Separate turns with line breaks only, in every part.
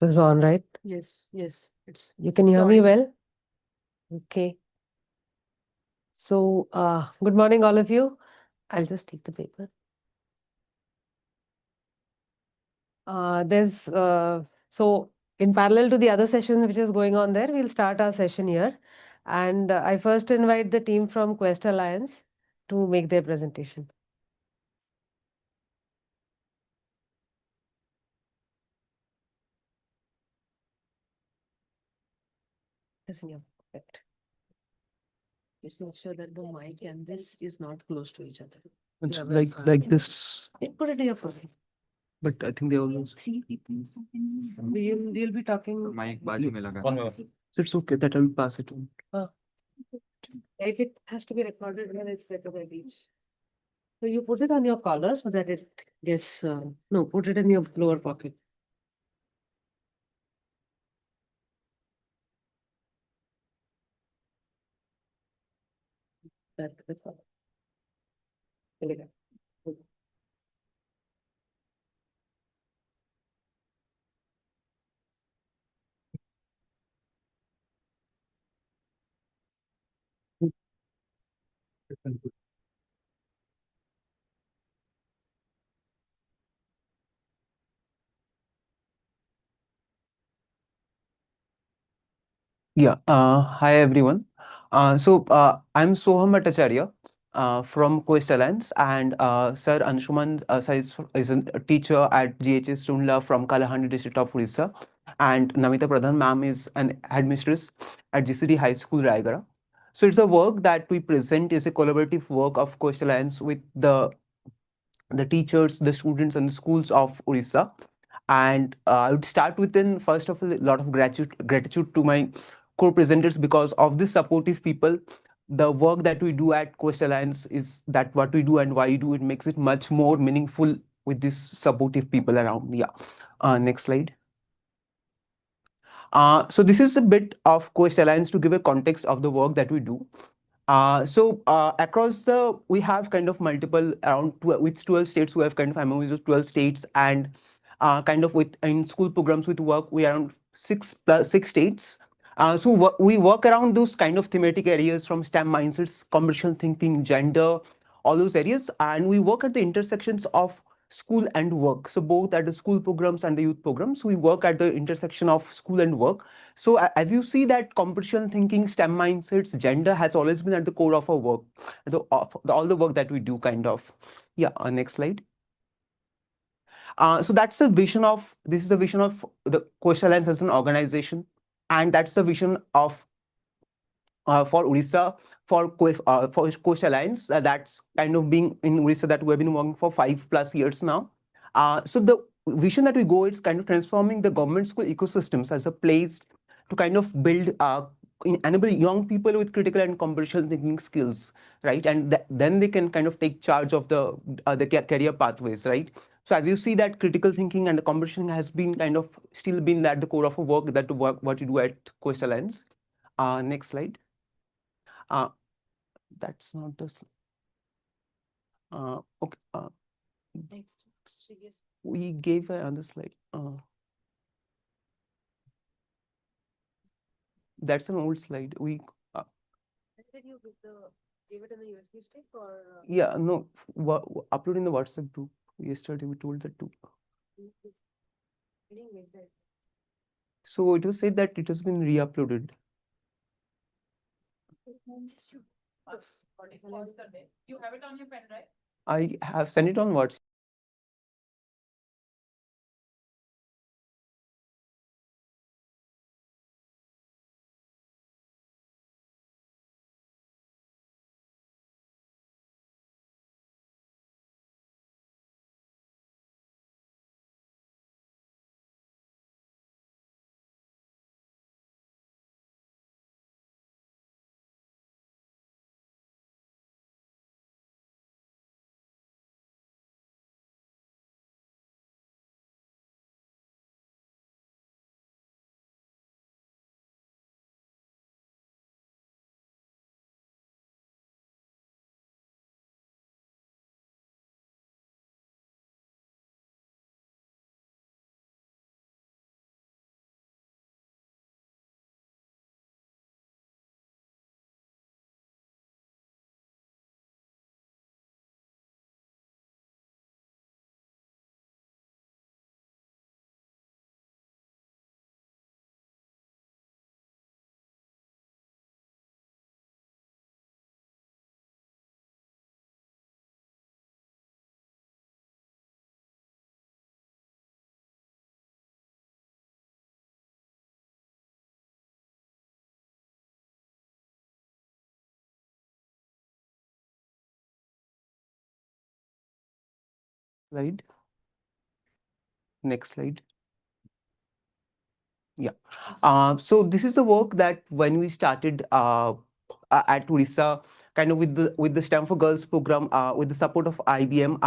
It's on, right?
Yes, yes.
You can hear me
on.
well? Okay. So, good morning, all of you. I'll just take the paper. So in parallel to the other session which is going on there, we'll start our session here. And I first invite the team from Quest Alliance to make their presentation. Yes, in your pocket.
Just make sure that the mic and this is not close to each other.
It's
Yeah, very
like this,
Put it in your pocket.
but I think they always.
Three people. You'll be talking.
Mic बाजू में लगा
It's okay that I will pass it on.
If it has to be recorded, then it's better by each. So you put it on your collar so that it gets, no, put it in your lower pocket. That's the collar. There you go.
Yeah. Hi everyone. I'm Soham Bhattacharya from Quest Alliance, and Sir Anshuman sir is a teacher at GHS Tundla from Kalahandi district of Orissa, and Namita Pradhan ma'am is an headmistress at GCD High School Raigara. So it's a work that we present is a collaborative work of Quest Alliance with the teachers, the students, and the schools of Orissa. And I would start with first of all, a lot of gratitude to my co-presenters because of this supportive people. The work that we do at Quest Alliance is that what we do and why we do it makes it much more meaningful with these supportive people around. Yeah. Next slide. So this is a bit of Quest Alliance to give a context of the work that we do. Across we have kind of multiple around 12 states. We have kind of MOUs with 12 states, and kind of with in school programs with work, we are around 6 states. We work around those kind of thematic areas from STEM mindsets, commercial thinking, gender, all those areas, and we work at the intersections of school and work. So both at the school programs and the youth programs, we work at the intersection of school and work. So as you see that computational thinking, STEM mindsets, gender has always been at the core of our work, all the work that we do kind of. Yeah, next slide. So that's the vision of, this is the vision of the Quest Alliance as an organization. And that's the vision of for Orissa, for Coast Alliance, that's kind of being in Orissa that we've been working for 5+ years now. So the vision that we go is kind of transforming the government school ecosystems as a place to kind of build enable young people with critical and computational thinking skills, right? And then they can kind of take charge of the career pathways, right? So as you see that critical thinking and the computation has been kind of still been at the core of a work what you do at Quest Alliance. Next slide. That's not the okay.
Next.
We gave another slide. That's an old slide. We
Did you give it in the USB stick or?
yeah, no, upload in the WhatsApp group. Yesterday we told that too. So it was said that it has been re-uploaded.
You have it on your pen, right?
I have sent it on WhatsApp. slide. Next slide. Yeah. So this is the work that when we started at Orissa, kind of with the STEM for Girls program, with the support of IBM.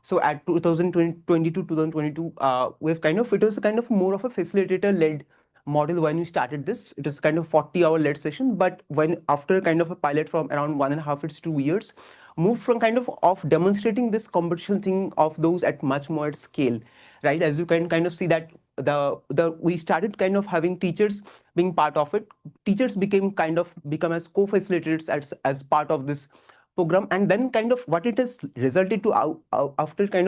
So at 2022, we've kind of, it was kind of more of a facilitator-led model when we started this. It was kind of 40-hour led session, but when after kind of a pilot from around 1.5 to 2 years, moved from kind of demonstrating this competition thing of those at much more at scale, right? As you can kind of see that we started kind of having teachers being part of it. Teachers become as co-facilitators as part of this program, and then kind of what it has resulted to after 3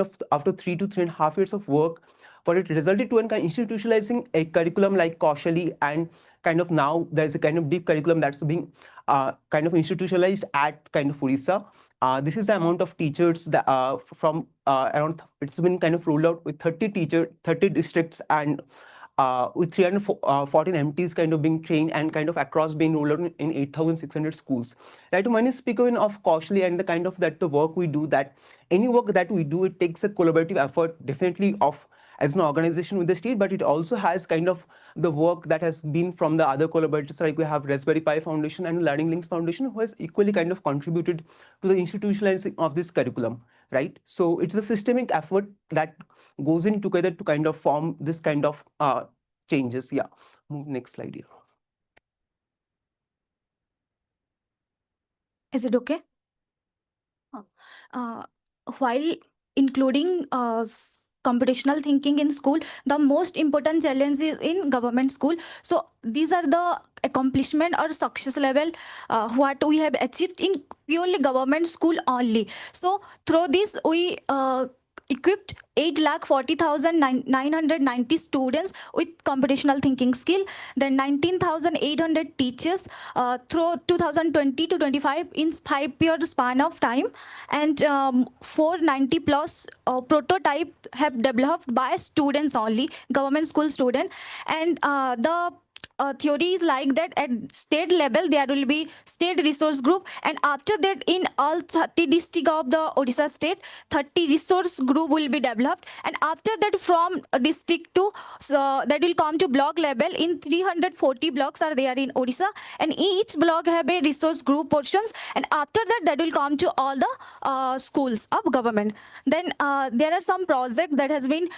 to 3.5 years of work, what it resulted to in kind of institutionalizing a curriculum like Kaushali, and kind of now there's a kind of deep curriculum that's being kind of institutionalized at kind of Orissa. This is the amount of teachers that from around, it's been kind of rolled out with 30 districts, and with 314 MTs kind of being trained and kind of across being rolled out in 8,600 schools. Right, when you speak of Kaushali and the kind of that the work we do, that any work that we do, it takes a collaborative effort, definitely of as an organization with the state, but it also has kind of the work that has been from the other collaborators, like we have Raspberry Pi Foundation and Learning Links Foundation, who has equally kind of contributed to the institutionalizing of this curriculum, right? So it's a systemic effort that goes in together to kind of form this kind of changes. Yeah, move next slide here.
Is it okay? While including computational thinking in school, the most important challenge is in government school. So these are the accomplishment or success level what we have achieved in purely government school only. So through this we equipped 8,40,990 students with computational thinking skill, then 19,800 teachers through 2020 to 25 in 5-year span of time, and 490 plus prototype have developed by students only, government school student. And the theory is like that at state level there will be state resource group, and after that in all 30 districts of the Odisha state, 30 resource group will be developed, and after that from district to that will come to block level. In 340 blocks are there in Odisha, and each block have a resource group portions, and after that will come to all the schools of government. Then there are some projects that has been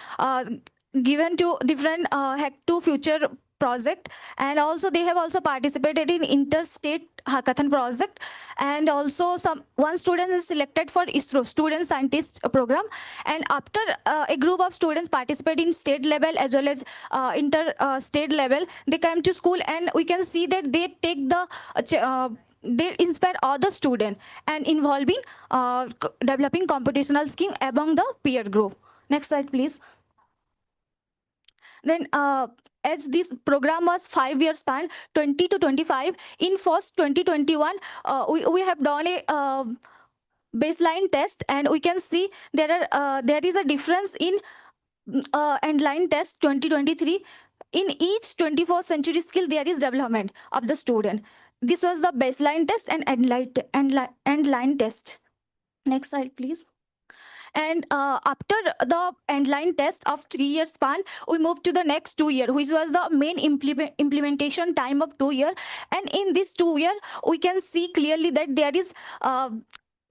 given to different Hack to Future project, and also they have also participated in interstate hackathon project, and also one student is selected for ISRO student scientist program, and after a group of students participate in state level as well as state level, they come to school, and we can see that they take the they inspire other students and involving developing computational skill among the peer group. Next slide, please. Then as this program was 5-year span, 20 to 25, in first 2021, we have done a baseline test, and we can see there is a difference in endline test 2023. In each 21st century skill, there is development of the student. This was the baseline test and endline test. Next slide, please. And after the endline test of 3-year span, we moved to the next 2 year, which was the main implementation time of 2 year. And in this 2 year, we can see clearly that there is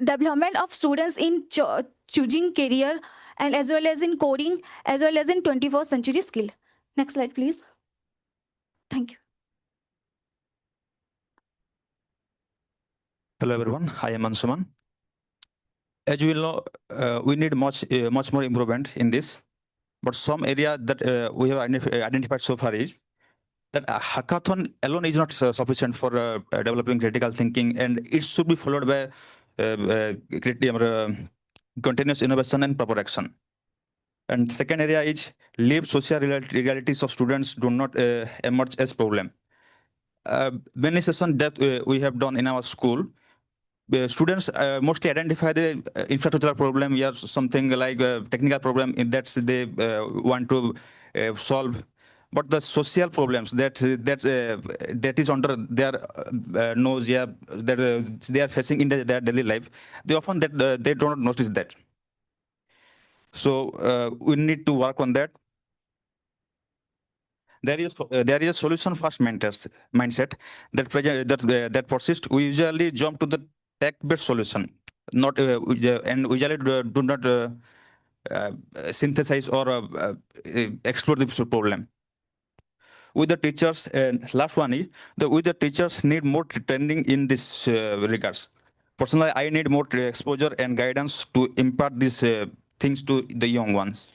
development of students in choosing career, and as well as in coding, as well as in 21st century skill. Next slide, please. Thank you.
Hello everyone, I am Ansuman. As you will know, we need much more improvement in this, but some area that we have identified so far is that a hackathon alone is not sufficient for developing critical thinking, and it should be followed by continuous innovation and proper action. And second area is lived social realities of students do not emerge as problem. Many sessions that we have done in our school, students mostly identify the infrastructural problem, yeah, something like technical problem in that they want to solve, but the social problems that is under their nose, yeah, that they are facing in their daily life, they often they do not notice that. So we need to work on that. There is a solution first mindset that persists. We usually jump to the tech-based solution, not and usually do not synthesize or explore the problem. With the teachers, and last one is with the teachers need more training in this regards. Personally, I need more exposure and guidance to impart these things to the young ones.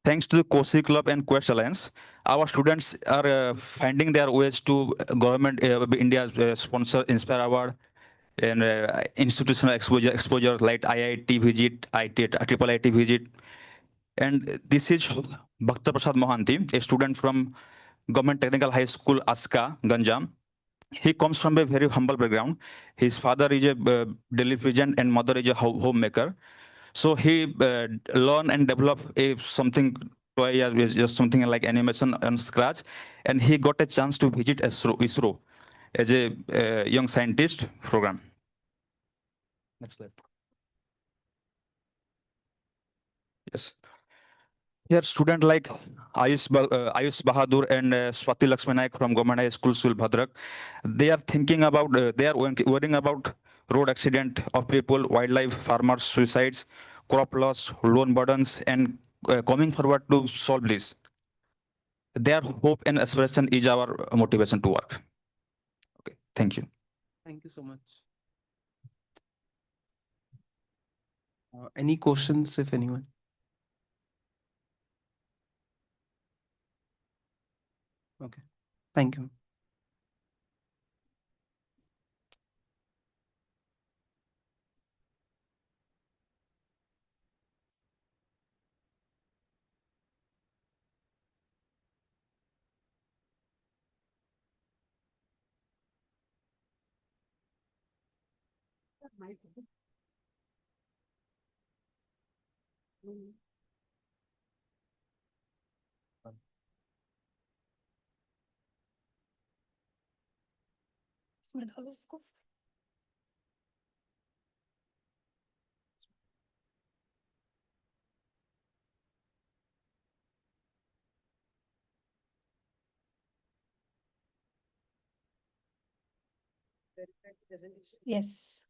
Thanks to the COSI Club and Quest Alliance, our students are finding their ways to government India's sponsor Inspire Award and institutional exposure like IIT visit, Triple IT visit. And this is Bhakta Prasad Mohanty, a student from Government Technical High School, Aska, Ganjam. He comes from a very humble background. His father is a Delhi agent and mother is a homemaker. So he learned and developed something just something like animation on scratch, and he got a chance to visit ISRO as a young scientist program. Next slide. Yes. Here, student like Ayush Bahadur and Swati Lakshmanaik from Government High School, Sulbhadrak, they are thinking about, they are worrying about road accident of people, wildlife, farmers, suicides, crop loss, loan burdens, and coming forward to solve this. Their hope and aspiration is our motivation to work. Okay, thank you.
Thank you so much. Any questions, if anyone? Okay, thank you.
Yes.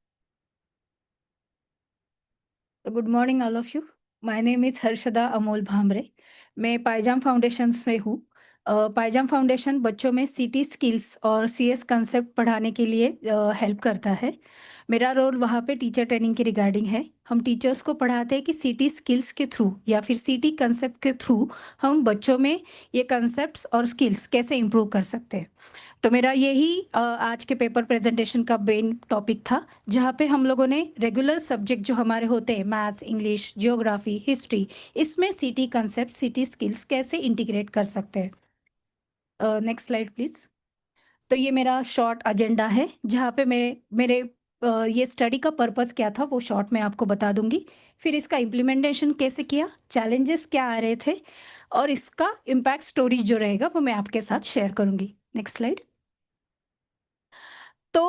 Good morning, all of you. My name is Harshada Amol Bhamre. मैं पायजाम foundation से हूँ. पायजाम foundation बच्चों में सीटी skills और CS concept पढ़ाने के लिए हेल्प करता है. मेरा रोल वहाँ पे टीचर ट्रेनिंग के रिगार्डिंग है. हम टीचर्स को पढ़ाते हैं कि सीटी स्किल्स के थ्रू या फिर सीटी कंसेप्ट के थ्रू हम बच्चों में ये कंसेप्ट्स और स्किल्स कैसे इम्प्रूव कर सकते हैं. तो मेरा यही आज के पेपर प्रेजेंटेशन का मेन टॉपिक था, जहाँ पे हम लोगों ने रेगुलर सब्जेक्ट जो हमारे होते हैं मैथ्स, इंग्लिश, जियोग्राफी, हिस्ट्री, इसमें सीटी कंसेप्ट, सीटी स्किल्स कैसे इंटीग्रेट कर सकते हैं. Next slide please. तो ये मेरा शॉर्ट एजेंडा है, जहाँ पे मेरे ये स्टडी का पर्पस क्या था वो शॉर्ट में आपको बता दूंगी. फिर इसका इम्प्लीमेंटेशन कैसे किया, चैलेंजेस क्या आ रहे थे, और इसका इम्पैक्ट स्टोरीज जो रहेगा वो मैं आपके साथ शेयर करूंगी. Next slide. तो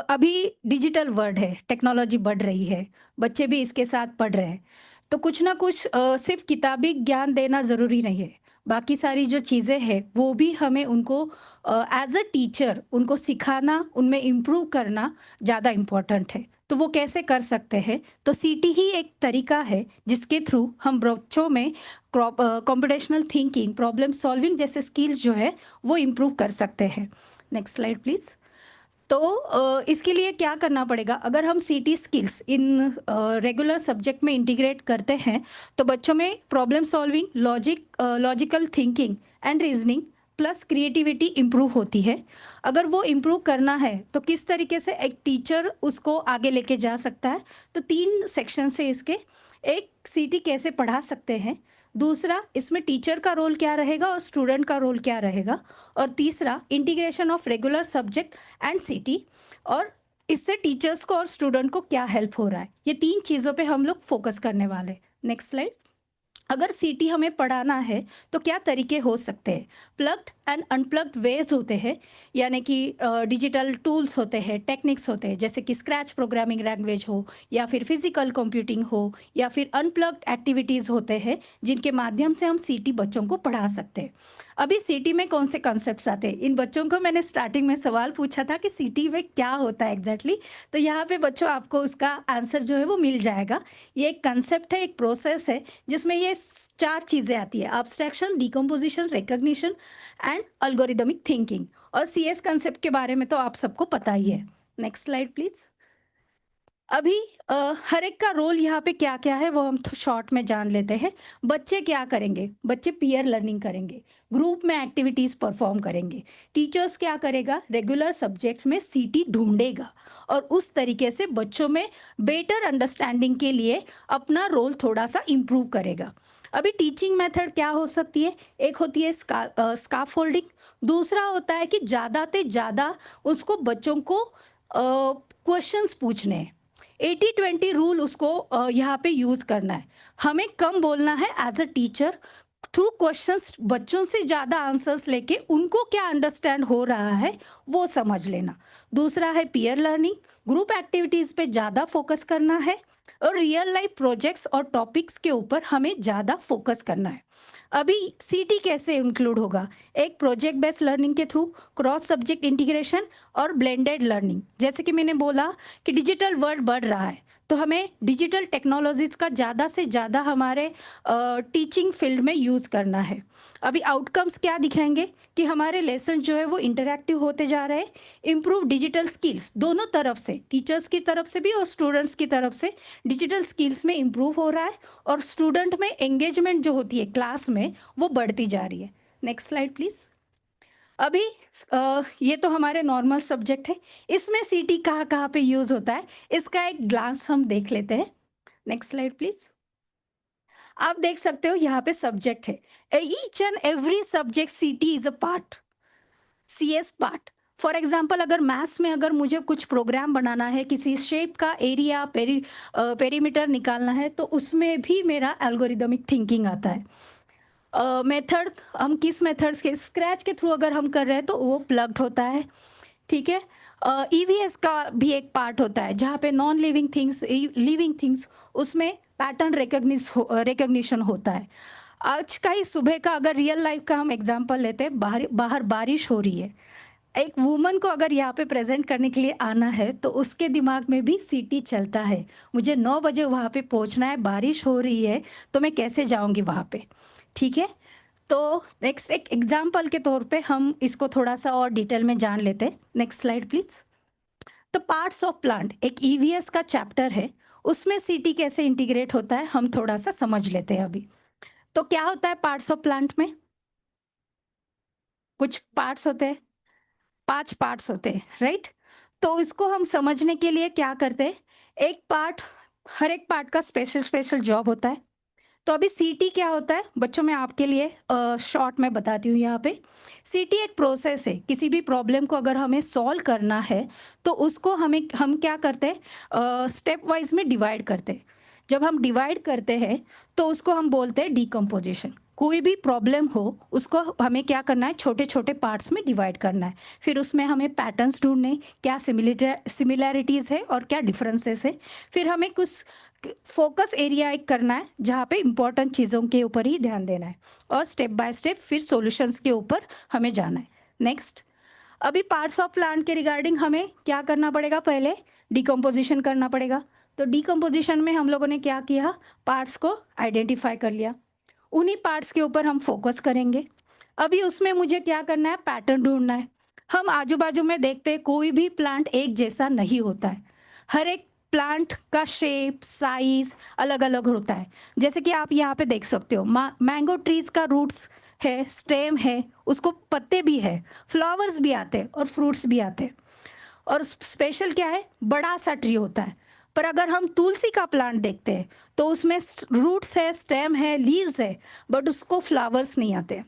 अभी डिजिटल वर्ल्ड है, टेक्नोलॉजी बढ़ रही है, बच्चे भी इसके साथ पढ़ रहे हैं. तो कुछ ना कुछ सिर्फ किताबी ज्ञान देना ज़रूरी नहीं है. बाकी सारी जो चीज़ें हैं वो भी हमें उनको एज अ टीचर उनको सिखाना, उनमें इम्प्रूव करना ज़्यादा इम्पोर्टेंट है. तो वो कैसे कर सकते हैं, तो सीटी ही एक तरीका है जिसके थ्रू हम बच्चों में कॉम्पिटिशनल थिंकिंग, प्रॉब्लम सॉल्विंग जैसे स्किल्स जो है वो इम्प्रूव कर सकते हैं. Next slide please. तो इसके लिए क्या करना पड़ेगा, अगर हम सीटी स्किल्स इन रेगुलर सब्जेक्ट में इंटीग्रेट करते हैं तो बच्चों में problem solving, logical thinking and reasoning plus creativity improve होती है. अगर वो इम्प्रूव करना है तो किस तरीके से एक टीचर उसको आगे लेके जा सकता है, तो 3 सेक्शन से इसके. एक, सीटी कैसे पढ़ा सकते हैं. दूसरा, इसमें टीचर का रोल क्या रहेगा और स्टूडेंट का रोल क्या रहेगा. और तीसरा, integration of regular subject and सीटी, और इससे टीचर्स को और स्टूडेंट को क्या हेल्प हो रहा है. ये 3 चीज़ों पे हम लोग फोकस करने वाले. Next slide. अगर सीटी हमें पढ़ाना है तो क्या तरीके हो सकते हैं. प्लग्ड एंड अनप्लग्ड वेज होते हैं, यानी कि डिजिटल टूल्स होते हैं, टेक्निक्स होते हैं, जैसे कि स्क्रैच प्रोग्रामिंग लैंग्वेज हो या फिर फिजिकल कंप्यूटिंग हो या फिर अनप्लग्ड एक्टिविटीज़ होते हैं जिनके माध्यम से हम सीटी बच्चों को पढ़ा सकते हैं। अभी सीटी में कौन से कॉन्सेप्ट्स आते हैं, इन बच्चों को मैंने स्टार्टिंग में सवाल पूछा था कि सीटी में क्या होता है एग्जैक्टली, तो यहाँ पे बच्चों आपको उसका आंसर जो है वो मिल जाएगा। ये एक कंसेप्ट है, एक प्रोसेस है जिसमें ये 4 चीज़ें आती है: abstraction, decomposition, recognition and algorithmic thinking. और सीएस कंसेप्ट के बारे में तो आप सबको पता ही है। Next slide please. अभी हर एक का रोल यहाँ पे क्या क्या है वो हम शॉर्ट में जान लेते हैं। बच्चे क्या करेंगे, बच्चे पीयर लर्निंग करेंगे, ग्रुप में एक्टिविटीज़ परफॉर्म करेंगे। टीचर्स क्या करेगा, रेगुलर सब्जेक्ट्स में सीटी ढूंढेगा और उस तरीके से बच्चों में बेटर अंडरस्टैंडिंग के लिए अपना रोल थोड़ा सा इम्प्रूव करेगा। अभी टीचिंग मेथड क्या हो सकती है, एक होती है स्काफोल्डिंग, दूसरा होता है कि ज़्यादा से ज़्यादा उसको बच्चों को क्वेश्चंस पूछने हैं। 80-20 रूल उसको यहाँ पे यूज़ करना है। हमें कम बोलना है as a teacher, through questions बच्चों से ज़्यादा आंसर्स लेके उनको क्या अंडरस्टैंड हो रहा है वो समझ लेना। दूसरा है पीयर लर्निंग, ग्रुप एक्टिविटीज़ पे ज़्यादा फोकस करना है और रियल लाइफ प्रोजेक्ट्स और टॉपिक्स के ऊपर हमें ज़्यादा फोकस करना है। अभी सीटी कैसे इंक्लूड होगा, एक प्रोजेक्ट बेस्ड लर्निंग के थ्रू, क्रॉस सब्जेक्ट इंटीग्रेशन और ब्लेंडेड लर्निंग। जैसे कि मैंने बोला कि डिजिटल वर्ल्ड बढ़ रहा है तो हमें डिजिटल टेक्नोलॉजीज का ज़्यादा से ज़्यादा हमारे टीचिंग फील्ड में यूज़ करना है। अभी आउटकम्स क्या दिखाएंगे कि हमारे लेसन जो है वो इंटरैक्टिव होते जा रहे हैं, इम्प्रूव डिजिटल स्किल्स, दोनों तरफ से, टीचर्स की तरफ से भी और स्टूडेंट्स की तरफ से डिजिटल स्किल्स में इम्प्रूव हो रहा है और स्टूडेंट में एंगेजमेंट जो होती है क्लास में वो बढ़ती जा रही है। Next slide please. अभी ये तो हमारे नॉर्मल सब्जेक्ट है, इसमें सीटी कहाँ कहाँ पे यूज होता है इसका एक ग्लांस हम देख लेते हैं। Next slide please. आप देख सकते हो यहाँ पे सब्जेक्ट है, ईच एंड एवरी सब्जेक्ट सीटी is a part, CS part. For example अगर मैथ्स में अगर मुझे कुछ प्रोग्राम बनाना है, किसी शेप का एरिया पेरीमीटर निकालना है, तो उसमें भी मेरा एल्गोरिदमिक थिंकिंग आता है। मेथड हम किस मेथड्स के, स्क्रैच के थ्रू अगर हम कर रहे हैं तो वो प्लग्ड होता है, ठीक है। ईवीएस का भी एक पार्ट होता है जहाँ पे non living things, living things, उसमें पैटर्न रिकग्निशन होता है। आज का ही सुबह का अगर रियल लाइफ का हम एग्जांपल लेते हैं, बाहर बारिश हो रही है, एक वुमन को अगर यहाँ पे प्रेजेंट करने के लिए आना है तो उसके दिमाग में भी सीटी चलता है, मुझे 9 बजे वहाँ पे पहुँचना है, बारिश हो रही है तो मैं कैसे जाऊँगी वहाँ पे, ठीक है। तो नेक्स्ट एक एग्जाम्पल के तौर पे हम इसको थोड़ा सा और डिटेल में जान लेते हैं। Next slide please. तो पार्ट्स ऑफ प्लांट एक ईवीएस का चैप्टर है, उसमें सीटी कैसे इंटीग्रेट होता है हम थोड़ा सा समझ लेते हैं अभी। तो क्या होता है पार्ट्स ऑफ प्लांट में, कुछ पार्ट्स होते हैं, 5 पार्ट्स होते हैं, राइट। तो इसको हम समझने के लिए क्या करते हैं, एक पार्ट, हर एक पार्ट का स्पेशल स्पेशल जॉब होता है। तो अभी सीटी क्या होता है बच्चों, मैं आपके लिए शॉर्ट में बताती हूँ। यहाँ पे सीटी एक प्रोसेस है, किसी भी प्रॉब्लम को अगर हमें सॉल्व करना है तो उसको हम क्या करते हैं, स्टेप वाइज में डिवाइड करते हैं। जब हम डिवाइड करते हैं तो उसको हम बोलते हैं डिकम्पोजिशन। कोई भी प्रॉब्लम हो उसको हमें क्या करना है, छोटे छोटे पार्ट्स में डिवाइड करना है, फिर उसमें हमें पैटर्न्स ढूंढने, क्या सिमिलैरिटीज़ है और क्या डिफरेंसेस है, फिर हमें कुछ फोकस एरिया एक करना है जहाँ पे इंपॉर्टेंट चीज़ों के ऊपर ही ध्यान देना है और स्टेप बाय स्टेप फिर सॉल्यूशंस के ऊपर हमें जाना है। नेक्स्ट, अभी पार्ट्स ऑफ प्लांट के रिगार्डिंग हमें क्या करना पड़ेगा, पहले डिकम्पोजिशन करना पड़ेगा। तो डिकम्पोजिशन में हम लोगों ने क्या किया, पार्ट्स को आइडेंटिफाई कर लिया, उन्हीं पार्ट्स के ऊपर हम फोकस करेंगे। अभी उसमें मुझे क्या करना है, पैटर्न ढूंढना है। हम आजू बाजू में देखते हैं कोई भी प्लांट एक जैसा नहीं होता है, हर एक प्लांट का शेप साइज अलग अलग होता है। जैसे कि आप यहाँ पे देख सकते हो, मैंगो ट्रीज का रूट्स है, स्टेम है, उसको पत्ते भी है, फ्लावर्स भी आते हैं और फ्रूट्स भी आते हैं। और स्पेशल क्या है, बड़ा सा ट्री होता है। पर अगर हम तुलसी का प्लांट देखते हैं तो उसमें रूट्स है, स्टेम है, लीव्स है, बट उसको फ्लावर्स नहीं आते,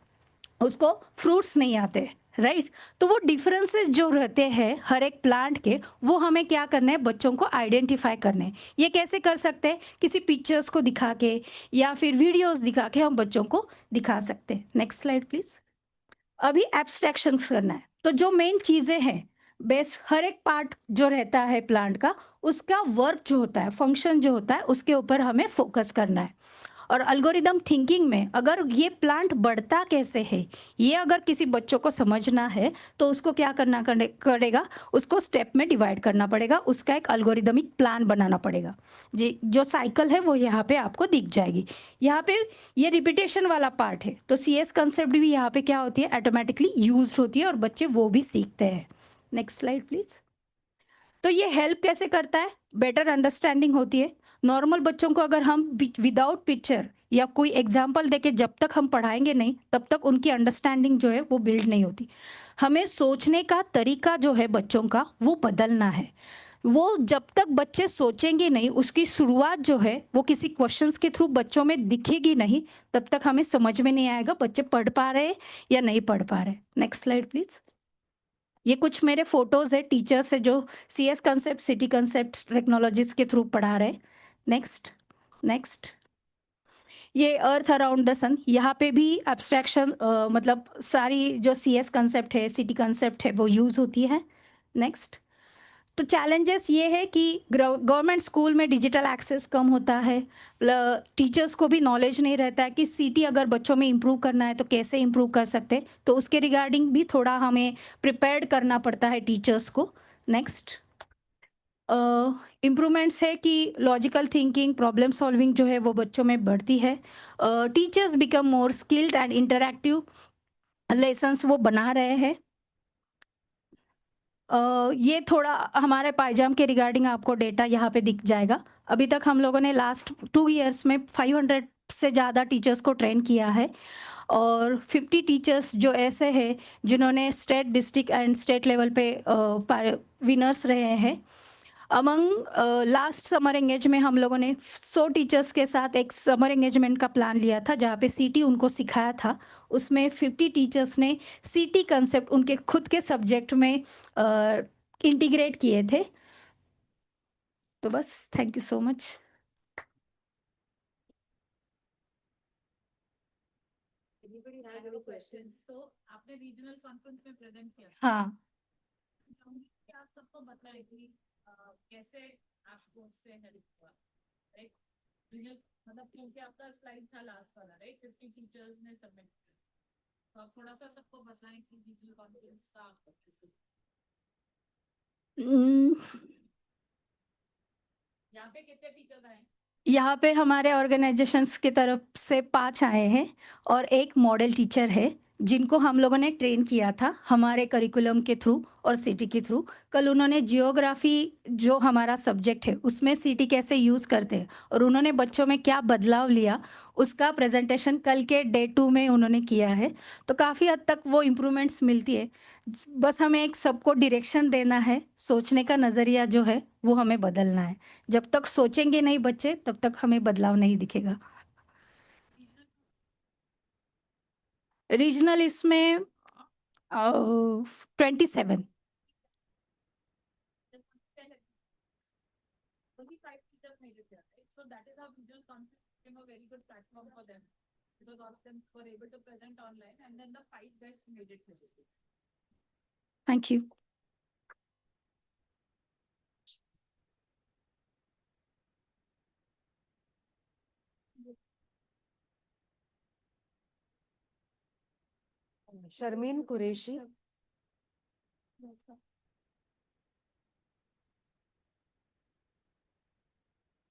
उसको फ्रूट्स नहीं आते, राइट। तो वो डिफरेंसेस जो रहते हैं हर एक प्लांट के, वो हमें क्या करना है, बच्चों को आइडेंटिफाई करने हैं। ये कैसे कर सकते हैं, किसी पिक्चर्स को दिखा के या फिर वीडियोस दिखा के हम बच्चों को दिखा सकते हैं। Next slide please. अभी एब्स्ट्रैक्शंस करना है। तो जो मेन चीज़ें हैं, बेस हर एक पार्ट जो रहता है प्लांट का, उसका वर्क जो होता है, फंक्शन जो होता है, उसके ऊपर हमें फोकस करना है। और एल्गोरिदम थिंकिंग में अगर ये प्लांट बढ़ता कैसे है, ये अगर किसी बच्चों को समझना है तो उसको क्या करेगा, उसको स्टेप में डिवाइड करना पड़ेगा, उसका एक एल्गोरिदमिक प्लान बनाना पड़ेगा। जी, जो साइकिल है वो यहाँ पे आपको दिख जाएगी। यहाँ पे ये रिपीटेशन वाला पार्ट है, तो CS कंसेप्ट भी यहाँ पे क्या होती है, ऑटोमेटिकली यूज होती है और बच्चे वो भी सीखते हैं। Next slide please. तो ये हेल्प कैसे करता है, बेटर अंडरस्टैंडिंग होती है। नॉर्मल बच्चों को अगर हम विदाउट पिक्चर या कोई एग्जाम्पल देके जब तक हम पढ़ाएंगे नहीं, तब तक उनकी अंडरस्टैंडिंग जो है वो बिल्ड नहीं होती। हमें सोचने का तरीका जो है बच्चों का वो बदलना है। वो जब तक बच्चे सोचेंगे नहीं, उसकी शुरुआत जो है वो किसी क्वेश्चंस के थ्रू बच्चों में दिखेगी नहीं, तब तक हमें समझ में नहीं आएगा बच्चे पढ़ पा रहे हैं या नहीं पढ़ पा रहे। Next slide please. ये कुछ मेरे फोटोज है टीचर्स है जो CS concept, city concept technologies के थ्रू पढ़ा रहे। Next next. ये अर्थ अराउंड द सन, यहाँ पे भी एब्स्ट्रैक्शन मतलब सारी जो CS कंसेप्ट है, सिटी कंसेप्ट है, वो यूज होती है। नेक्स्ट। तो चैलेंजेस ये है कि गवर्नमेंट स्कूल में डिजिटल एक्सेस कम होता है, टीचर्स को भी नॉलेज नहीं रहता है कि सिटी अगर बच्चों में इम्प्रूव करना है तो कैसे इम्प्रूव कर सकते हैं, तो उसके रिगार्डिंग भी थोड़ा हमें प्रिपेयर्ड करना पड़ता है टीचर्स को। नेक्स्ट। इम्प्रूवमेंट्स है कि लॉजिकल थिंकिंग, प्रॉब्लम सॉल्विंग जो है वो बच्चों में बढ़ती है। Teachers become more skilled and interactive lessons वो बना रहे हैं। ये थोड़ा हमारे पायजाम के रिगार्डिंग आपको डेटा यहाँ पे दिख जाएगा। अभी तक हम लोगों ने लास्ट 2 इयर्स में 500 से ज़्यादा टीचर्स को ट्रेन किया है और 50 टीचर्स जो ऐसे हैं जिन्होंने state, district and state level पे विनर्स रहे हैं। अमंग लास्ट समर एंगेज में हम लोगों ने 100 टीचर्स के साथ एक समर एंगेजमेंट का प्लान लिया था जहाँ पे CT उनको सिखाया था। उसमें 50 टीचर्स ने CT कंसेप्ट उनके खुद के सब्जेक्ट में इंटीग्रेट किए थे। तो बस, थैंक यू सो मच।
तो आपने रीजनल कॉन्फ्रेंस में प्रेजेंट किया,
हाँ,
आप सबको बताएं कि कैसे आपको उससे हेल्प हुआ, राइट? मतलब क्योंकि आपका स्लाइड था लास्ट वाला, राइट? 50 टीचर्स ने सबमिट किया, तो आप थोड़ा सा सबको बताएं कि रीजनल कॉन्फ्रेंस का यहाँ पे कितने टीचर्स आए?
यहाँ पे हमारे ऑर्गेनाइजेशंस की तरफ से 5 आए हैं और एक मॉडल टीचर है जिनको हम लोगों ने ट्रेन किया था हमारे करिकुलम के थ्रू और सिटी के थ्रू। कल उन्होंने जियोग्राफी जो हमारा सब्जेक्ट है उसमें सिटी कैसे यूज़ करते हैं और उन्होंने बच्चों में क्या बदलाव लिया, उसका प्रेजेंटेशन कल के डे 2 में उन्होंने किया है। तो काफ़ी हद तक वो इम्प्रूवमेंट्स मिलती है। बस हमें एक सबको डायरेक्शन देना है, सोचने का नज़रिया जो है वो हमें बदलना है। जब तक सोचेंगे नहीं बच्चे, तब तक हमें बदलाव नहीं दिखेगा। रीजनल इसमें 27।
25 teachers made it there, right? So that is how regional conference became a very good platform for them because all of them were able to present online and then the 5 best made it there.
Thank you.
Sharmeen Qureshi.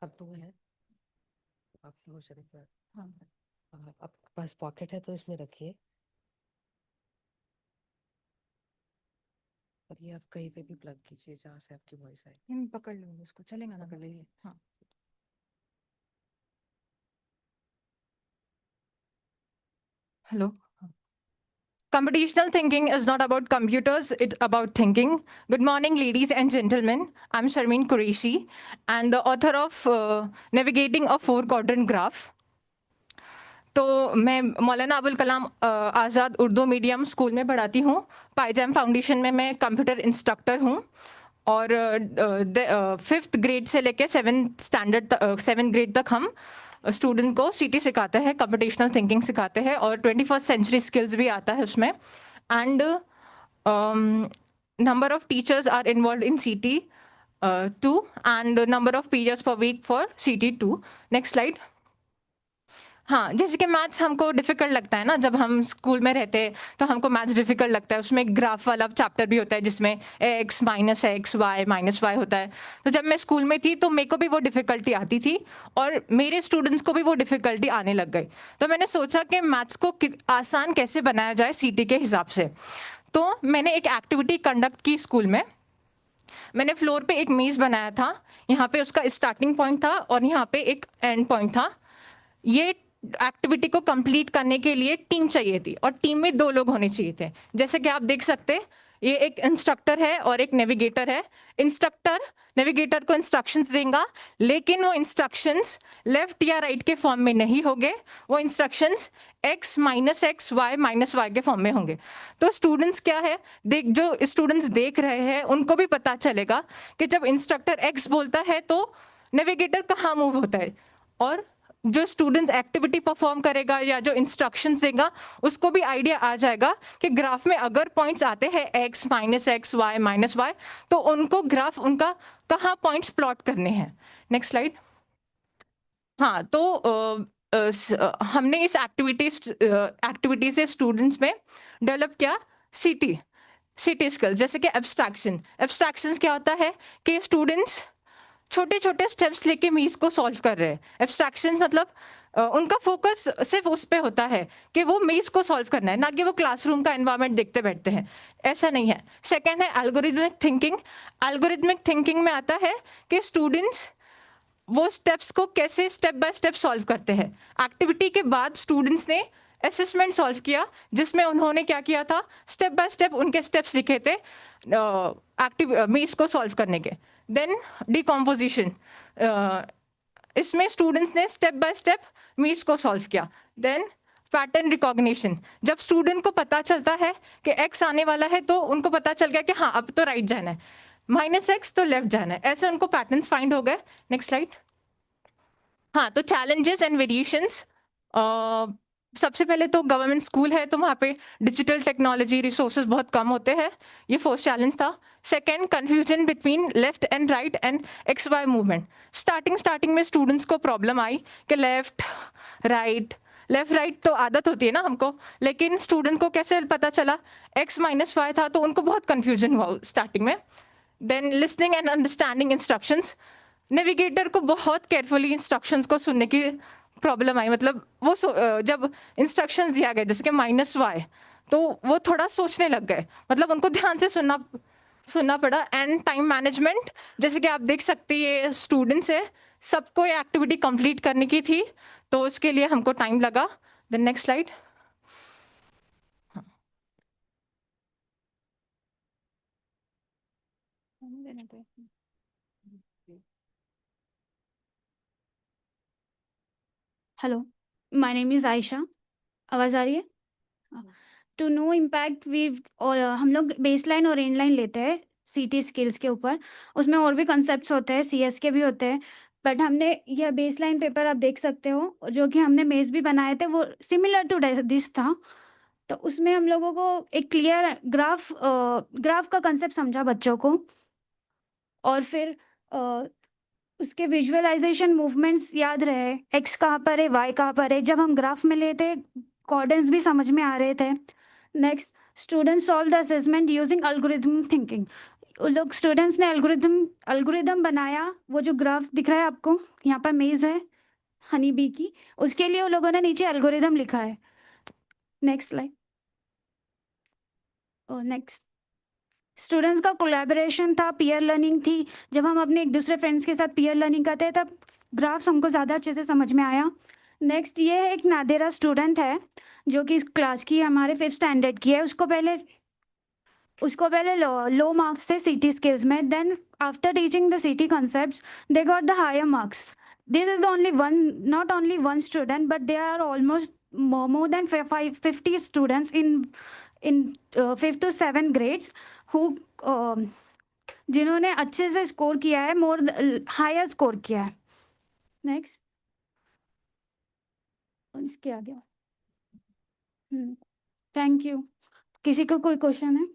अब तो है आप लोग शरीफ है।
हाँ,
आपके पास pocket है तो इसमें रखिए, और ये आप कहीं पे भी प्लग कीजिए जहाँ से आपकी वॉइस आए।
पकड़ लूंगी उसको, चलेगा ना?
पकड़ लीजिए।
हाँ। Hello. Computational thinking is not about computers, it's about thinking. Good morning, ladies and gentlemen. I'm Sharmeen Qureshi and the author of Navigating a Four-Quadrant Graph. तो मैं मौलाना अबुल कलाम आज़ाद उर्दू मीडियम स्कूल में पढ़ाती हूँ। पायजाम फाउंडेशन में मैं कंप्यूटर इंस्ट्रक्टर हूँ और 5th grade से लेके 7th ग्रेड तक हम स्टूडेंट को CT सिखाते हैं, कंप्यूटेशनल थिंकिंग सिखाते हैं और 21st सेंचुरी स्किल्स भी आता है उसमें। and number of teachers are involved in CT 2 and number of periods per week for CT 2. Next slide. हाँ, जैसे कि मैथ्स हमको डिफिकल्ट लगता है ना, जब हम स्कूल में रहते हैं तो हमको मैथ्स डिफिकल्ट लगता है। उसमें ग्राफ वाला चैप्टर भी होता है जिसमें x minus x y minus y होता है। तो जब मैं स्कूल में थी तो मेरे को भी वो डिफिकल्टी आती थी और मेरे स्टूडेंट्स को भी वो डिफिकल्टी आने लग गई। तो मैंने सोचा कि मैथ्स को आसान कैसे बनाया जाए सीटी के हिसाब से। तो मैंने एक एक्टिविटी कंडक्ट की स्कूल में। मैंने फ्लोर पे एक मेज बनाया था, यहाँ पे उसका स्टार्टिंग पॉइंट था और यहाँ पे एक एंड पॉइंट था। ये एक्टिविटी को कंप्लीट करने के लिए टीम चाहिए थी और टीम में 2 लोग होने चाहिए थे। जैसे कि आप देख सकते हैं, ये एक इंस्ट्रक्टर है और एक नेविगेटर है। इंस्ट्रक्टर नेविगेटर को इंस्ट्रक्शंस देगा, लेकिन वो इंस्ट्रक्शंस लेफ्ट या राइट के फॉर्म में नहीं होंगे, वो instructions x minus x y minus y के फॉर्म में होंगे। तो स्टूडेंट्स क्या है, जो स्टूडेंट्स देख रहे हैं उनको भी पता चलेगा कि जब इंस्ट्रक्टर x बोलता है तो नेविगेटर कहाँ मूव होता है, और जो स्टूडेंट एक्टिविटी परफॉर्म करेगा या जो इंस्ट्रक्शंस देगा उसको भी आइडिया आ जाएगा कि ग्राफ में अगर पॉइंट्स आते हैं x minus x y minus y तो उनको ग्राफ उनका कहाँ पॉइंट्स प्लॉट करने हैं। Next slide. हाँ, तो हमने इस एक्टिविटी से स्टूडेंट्स में डेवलप किया सिटी स्किल्स, जैसे कि एब्स्ट्रैक्शंस क्या होता है कि स्टूडेंट्स छोटे छोटे स्टेप्स लेके मीज को सॉल्व कर रहे हैं। एब्स्ट्रैक्शन मतलब उनका फोकस सिर्फ उस पे होता है कि वो मीज को सॉल्व करना है, ना कि वो क्लासरूम का एनवायरनमेंट देखते बैठते हैं, ऐसा नहीं है। सेकंड है एल्गोरिथमिक थिंकिंग। एल्गोरिथमिक थिंकिंग में आता है कि स्टूडेंट्स वो स्टेप्स को कैसे स्टेप बाय स्टेप सॉल्व करते हैं। एक्टिविटी के बाद स्टूडेंट्स ने असेसमेंट सॉल्व किया जिसमें उन्होंने क्या किया था, स्टेप बाय स्टेप उनके स्टेप्स लिखे थे मीज को सॉल्व करने के। देन डिकम्पोजिशन, इसमें स्टूडेंट्स ने स्टेप बाय स्टेप मीज को सॉल्व किया। देन पैटर्न रिकॉग्निशन, जब स्टूडेंट को पता चलता है कि एक्स आने वाला है तो उनको पता चल गया कि हाँ अब तो राइट जाना है, माइनस एक्स तो लेफ्ट जाना है, ऐसे उनको पैटर्न्स फाइंड हो गए। Next slide. हाँ, तो चैलेंजेस एंड वेरिएशंस, सबसे पहले तो गवर्नमेंट स्कूल है तो वहाँ पे डिजिटल टेक्नोलॉजी रिसोर्सेज बहुत कम होते हैं, ये फर्स्ट चैलेंज था। Second, confusion between left and right and x y movement. Starting में स्टूडेंट्स को प्रॉब्लम आई कि लेफ्ट राइट तो आदत होती है ना हमको, लेकिन स्टूडेंट को कैसे पता चला एक्स माइनस वाई था, तो उनको बहुत कन्फ्यूजन हुआ स्टार्टिंग में। Then listening and understanding instructions, navigator को बहुत केयरफुली इंस्ट्रक्शंस को सुनने की प्रॉब्लम आई। मतलब वो जब इंस्ट्रक्शंस दिया गया जैसे कि माइनस वाई, तो वो थोड़ा सोचने लग गए, मतलब उनको ध्यान से सुनना पड़ा। एंड टाइम मैनेजमेंट, जैसे कि आप देख सकते हैं ये स्टूडेंट्स है, सबको ये एक्टिविटी कंप्लीट करने की थी तो उसके लिए हमको टाइम लगा। The next slide.
Hello, my name is Ayesha. आवाज़ आ रही है? टू नो इम्पैक्ट वी हम लोग बेसलाइन और एंडलाइन लेते हैं सीटी स्किल्स के ऊपर। उसमें और भी कंसेप्ट्स होते हैं, सीएस के भी होते हैं, बट हमने यह बेसलाइन पेपर आप देख सकते हो जो कि हमने मेज भी बनाए थे, वो सिमिलर टू दिस था। तो उसमें हम लोगों को एक क्लियर ग्राफ का कंसेप्ट समझा बच्चों को, और फिर उसके विजुअलाइजेशन मूवमेंट्स याद रहे, एक्स कहाँ पर है वाई कहाँ पर है, जब हम ग्राफ में लेते कोऑर्डिनेट्स भी समझ में आ रहे थे। Next, student solve the assessment using algorithm thinking. लोग स्टूडेंट्स ने एल्गोरिदम बनाया। वो जो ग्राफ दिख रहा है आपको यहाँ पर मेज है हनी बी की, उसके लिए वो लोगों ने नीचे एल्गोरिदम लिखा है। Next slide. नेक्स्ट, स्टूडेंट्स का कोलैबोरेशन था, पीयर लर्निंग थी। जब हम अपने एक दूसरे फ्रेंड्स के साथ पीयर लर्निंग करते हैं तब ग्राफ्स हमको ज़्यादा अच्छे से समझ में आया। नेक्स्ट, ये एक नादेरा स्टूडेंट है जो कि इस क्लास की हमारे 5th स्टैंडर्ड की है। उसको पहले लो मार्क्स थे सीटी स्किल्स में। Then after teaching the CT concepts they got the higher marks. This is the only one, not only one student, but they are almost more than 50 students in 5th to 7th grades who जिन्होंने अच्छे से score किया है, higher score किया है। Next, इसके आगे। Thank you. किसी का कोई क्वेश्चन है?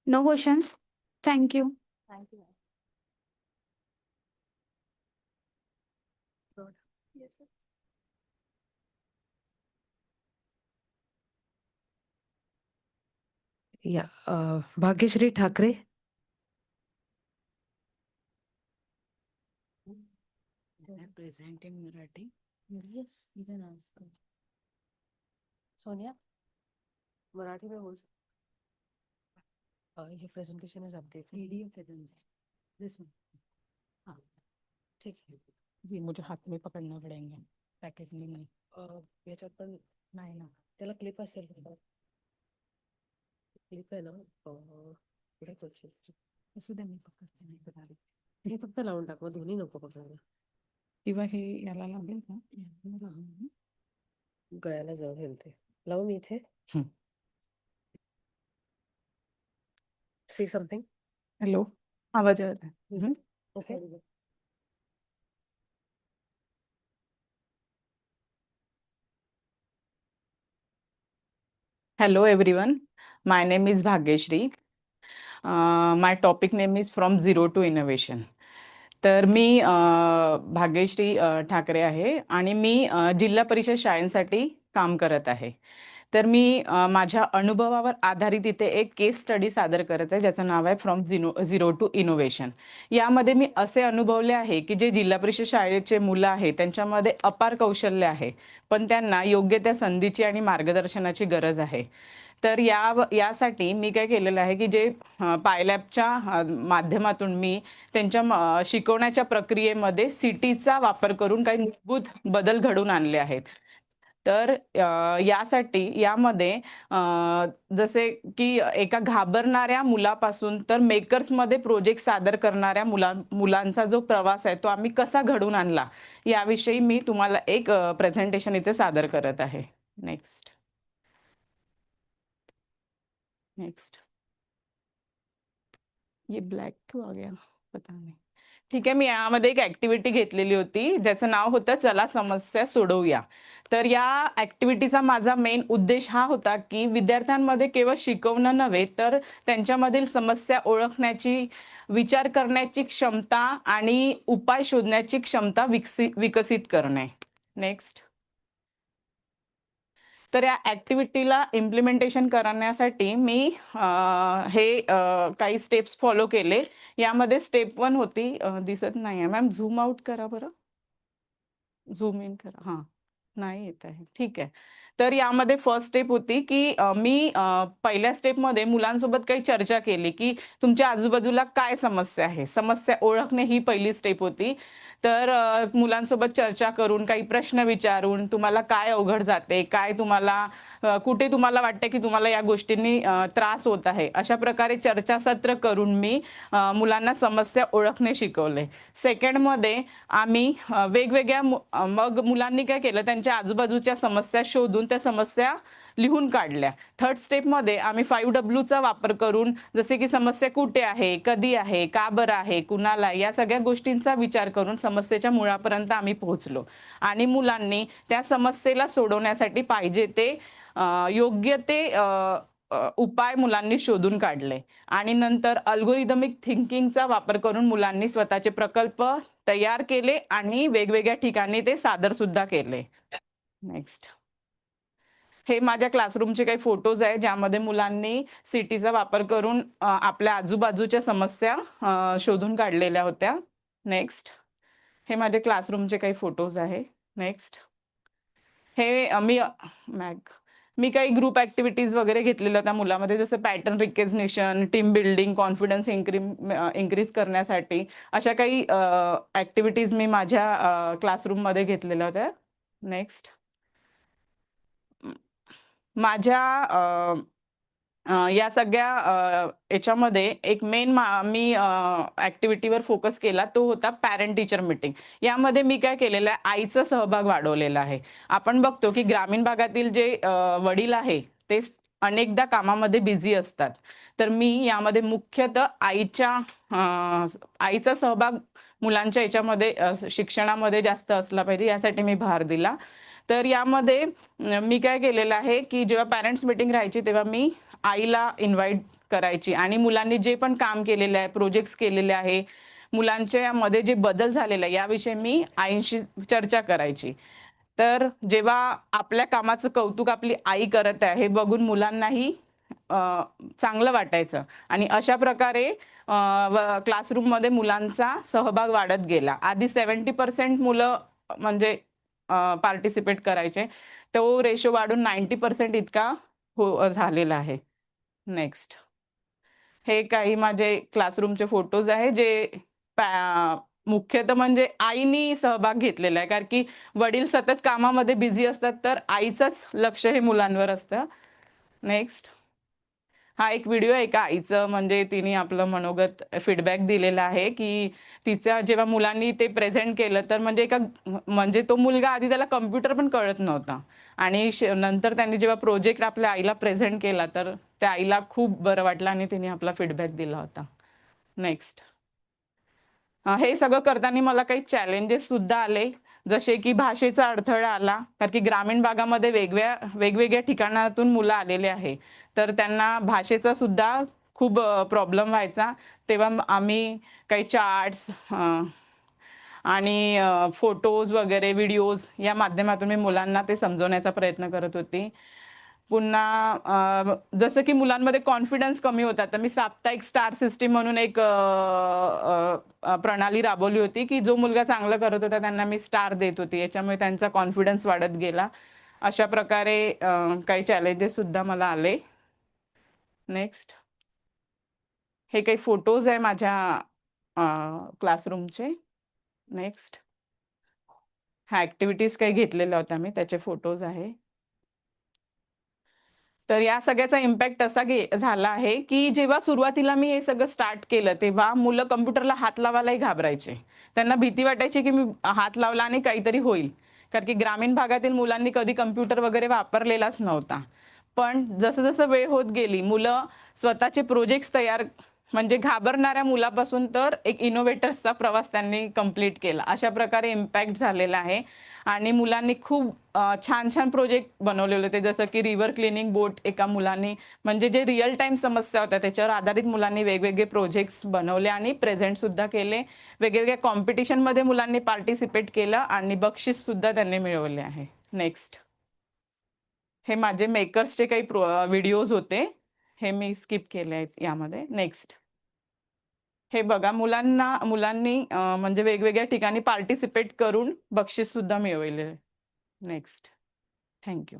No questions, thank you.
Thank you. Yeah, Bhagyashree Thakre.
Can I present in Marathi? Yes, you can ask her.
Sonia, Marathi में बोल. Your presentation is updated.
PDF है this one. हाँ, ठीक है. ये मुझे हाथ में पकडना पडेंगे. पॅकेट में नाही.
याच्यात पण
नाही ना.
त्याला क्लिप असेल. क्लिप आहे ना, पुढे करशील.
असू दे, मी पकडते नाही पकडणार.
हे फक्त लावून टाक, मग दोन्ही नको पकडायला.
किंवा हे याला लागेल का?
गळ्याला जवळ हेलते. लावू मी इथे. Say something.
हॅलो, आवाज येत आहे.
Okay.
Hello everyone, my name is Bhagyashree. My topic name is From Zero to Innovation. तर मी भाग्यश्री ठाकरे आहे आणि मी जिल्हा परिषद शाळांसाठी काम करत आहे. तर मी माझ्या अनुभवावर आधारित इथे एक केस स्टडी सादर करत आहे ज्याचं नाव आहे फ्रॉम झिरो टू इनोव्हेशन. यामध्ये मी असे अनुभवले आहे की जे जिल्हा परिषद शाळेचे मुलं आहेत त्यांच्यामध्ये अपार कौशल्य आहे, पण त्यांना योग्य त्या संधीची आणि मार्गदर्शनाची गरज आहे. तर यासाठी मी काय केलेलं आहे की जे पायलॅबच्या माध्यमातून मी त्यांच्या शिकवण्याच्या प्रक्रियेमध्ये CTचा वापर करून काही मूलभूत बदल घडवून आणले आहेत. तर यामध्ये जसे की एका घाबरणाऱ्या मुलापासून तर मेकर्समध्ये प्रोजेक्ट सादर करणाऱ्या मुलांचा जो प्रवास आहे तो आम्ही कसा घडवून आणला याविषयी मी तुम्हाला एक प्रेझेंटेशन इथे सादर करत आहे. नेक्स्ट. ये ब्लॅक क्यों आ गया पता नाही. ठीक आहे, मी यामध्ये एक ऍक्टिव्हिटी घेतलेली होती ज्याचं नाव होतं चला समस्या सोडवूया. तर या ऍक्टिव्हिटीचा माझा मेन उद्देश हा होता की विद्यार्थ्यांमध्ये केवळ शिकवणं नव्हे तर त्यांच्यामधील समस्या ओळखण्याची, विचार करण्याची क्षमता आणि उपाय शोधण्याची क्षमता विकसित करणे. नेक्स्ट. तर या ऍक्टिव्हिटीला इम्प्लिमेंटेशन करण्यासाठी मी हे काही स्टेप्स फॉलो केले. यामध्ये स्टेप 1 होती, दिसत नाही आहे मॅम, झूम आउट करा बरं, झूम इन करा. हां, नाही येत आहे. ठीक आहे. तर यामध्ये फर्स्ट स्टेप होती की मी पहिल्या स्टेपमध्ये मुलांसोबत काही चर्चा केली की तुमच्या आजूबाजूला काय समस्या आहे, समस्या ओळखणे ही पहिली स्टेप होती. तर मुलांसोबत चर्चा करून काही प्रश्न विचारून तुम्हाला काय अवघड जाते, काय तुम्हाला कुठे तुम्हाला वाटते की तुम्हाला या गोष्टींनी त्रास होत आहे, अशा प्रकारे चर्चासत्र करून मी मुलांना समस्या ओळखणे शिकवले. सेकंडमध्ये आम्ही वेगवेगळ्या मग मुलांनी काय केलं, त्यांच्या आजूबाजूच्या समस्या शोधून त्या समस्या लिहून काढल्या. थर्ड स्टेपमध्ये आम्ही 5Wचा वापर करून जसे की समस्या कुठे आहे, कधी आहे, का बरं आहे, कुणाला, या सगळ्या गोष्टींचा विचार करून समस्येच्या मुळापर्यंत आम्ही पोहोचलो आणि मुलांनी त्या समस्येला सोडवण्यासाठी पाहिजे ते योग्य ते उपाय मुलांनी शोधून काढले आणि नंतर अल्गोरिदमिक थिंकिंगचा वापर करून मुलांनी स्वतःचे प्रकल्प तयार केले आणि वेगवेगळ्या ठिकाणी ते सादर सुद्धा केले. नेक्स्ट. हे माझ्या क्लासरूमचे काही फोटोज आहे ज्यामध्ये मुलांनी CTचा वापर करून आपल्या आजूबाजूच्या समस्या शोधून काढलेल्या होत्या. नेक्स्ट. हे माझे क्लासरूमचे काही फोटोज आहे. नेक्स्ट. हे मी काही ग्रुप ऍक्टिव्हिटीज वगैरे घेतलेल्या होत्या मुलामध्ये, जसं pattern recognition, team building, confidence increase करण्यासाठी अशा काही ऍक्टिव्हिटीज मी माझ्या क्लासरूममध्ये घेतलेल्या होत्या. नेक्स्ट. माझ्या या सगळ्या याच्यामध्ये एक मेन मी ऍक्टिव्हिटीवर फोकस केला तो होता पॅरेंट टीचर मीटिंग. यामध्ये मी काय केलेलं आहे, आईचा सहभाग वाढवलेला आहे. आपण बघतो की ग्रामीण भागातील जे वडील आहे ते अनेकदा कामामध्ये बिझी असतात. तर मी यामध्ये मुख्यतः आईचा सहभाग मुलांच्या याच्यामध्ये शिक्षणामध्ये जास्त असला पाहिजे यासाठी मी भर दिला. तर यामध्ये मी काय केलेलं आहे की जेव्हा पॅरेंट्स मीटिंग राहायची तेव्हा मी आईला इन्व्हाइट करायची आणि मुलांनी जे पण काम केलेलं आहे, प्रोजेक्ट्स केलेले आहे, मुलांच्या मध्ये जे बदल झालेला आहे याविषयी मी आईंशी चर्चा करायची. तर जेव्हा आपल्या कामाचं कौतुक आपली आई करत आहे हे बघून मुलांनाही चांगलं वाटायचं आणि अशा प्रकारे क्लासरूममध्ये मुलांचा सहभाग वाढत गेला. आधी 70% मुलं म्हणजे पार्टिसिपेट करायचे, तो रेशो वाढून 90% इतका झालेला आहे. नेक्स्ट, हे काही माझे क्लासरूमचे फोटोज आहे जे मुख्यतः म्हणजे आईनी सहभाग घेतलेला आहे, कारण की वडील सतत कामामध्ये बिझी असतात तर आईचंच लक्ष हे मुलांवर असतं. नेक्स्ट, हा एक व्हिडिओ आहे का आईचं, म्हणजे तिने आपलं मनोगत फीडबॅक दिलेला आहे की तिच्या जेव्हा मुलांनी ते प्रेझेंट केलं तर म्हणजे तो मुलगा आधी त्याला कम्प्युटर पण कळत नव्हता आणि नंतर त्यांनी जेव्हा प्रोजेक्ट आपल्या आईला प्रेझेंट केला तर त्या आईला खूप बरं वाटलं आणि तिने आपला फीडबॅक दिला होता. नेक्स्ट, हे सगळं करताना मला काही चॅलेंजेस सुद्धा आले, जसे की भाषेचा अडथळा आला, कारण की ग्रामीण भागामध्ये वेगवेगळ्या ठिकाणातून मुलं आलेले आहे, तर त्यांना भाषेचा सुद्धा खूप प्रॉब्लेम व्हायचा. तेव्हा आम्ही काही चार्ट्स आणि फोटोज वगैरे व्हिडिओज या माध्यमातून मी मुलांना ते समजवण्याचा प्रयत्न करत होती. पुन्हा जसं की मुलांमध्ये कॉन्फिडन्स कमी होता तर मी साप्ताहिक स्टार सिस्टीम म्हणून एक प्रणाली राबवली होती की जो मुलगा चांगलं करत होता त्यांना मी स्टार देत होती, याच्यामुळे त्यांचा कॉन्फिडन्स वाढत गेला. अशा प्रकारे काही चॅलेंजेस सुद्धा मला आले. नेक्स्ट, हे काही फोटोज आहे माझ्या क्लासरूमचे. नेक्स्ट, ह्या ऍक्टिव्हिटीज काही घेतलेल्या होत्या मी, त्याचे फोटोज आहे. तर या सगळ्याचा इम्पॅक्ट असा झाला आहे की जेव्हा सुरुवातीला मी हे सगळं स्टार्ट केलं तेव्हा मुलं कम्प्युटरला हात लावायलाही घाबरायचे. त्यांना भीती वाटायची की मी हात लावला आणि काहीतरी होईल, कारण की ग्रामीण भागातील मुलांनी कधी कम्प्युटर वगैरे वापरलेलाच नव्हता. पण जसं जसं वेळ होत गेली मुलं स्वतःचे प्रोजेक्ट्स तयार, म्हणजे घाबरणाऱ्या मुलापासून तर एक इनोव्हेटर्सचा प्रवास त्यांनी कंप्लीट केला. अशा प्रकारे इम्पॅक्ट झालेला आहे आणि मुलांनी खूप छान छान प्रोजेक्ट बनवलेले होते, जसं की रिव्हर क्लिनिंग बोट एका मुलांनी, म्हणजे जे रिअल टाइम समस्या होत्या त्याच्यावर आधारित मुलांनी वेगवेगळे प्रोजेक्ट्स बनवले आणि प्रेझेंट सुद्धा केले. वेगवेगळ्या कॉम्पिटिशनमध्ये मुलांनी पार्टिसिपेट केलं आणि बक्षीस सुद्धा त्यांनी मिळवले आहे. नेक्स्ट, हे माझे मेकर्सचे काही व्हिडिओज होते, हे मी स्किप केले आहेत यामध्ये. नेक्स्ट, हे बघा मुलांनी म्हणजे वेगवेगळ्या ठिकाणी पार्टिसिपेट करून बक्षीस सुद्धा मिळवले. Next, thank you.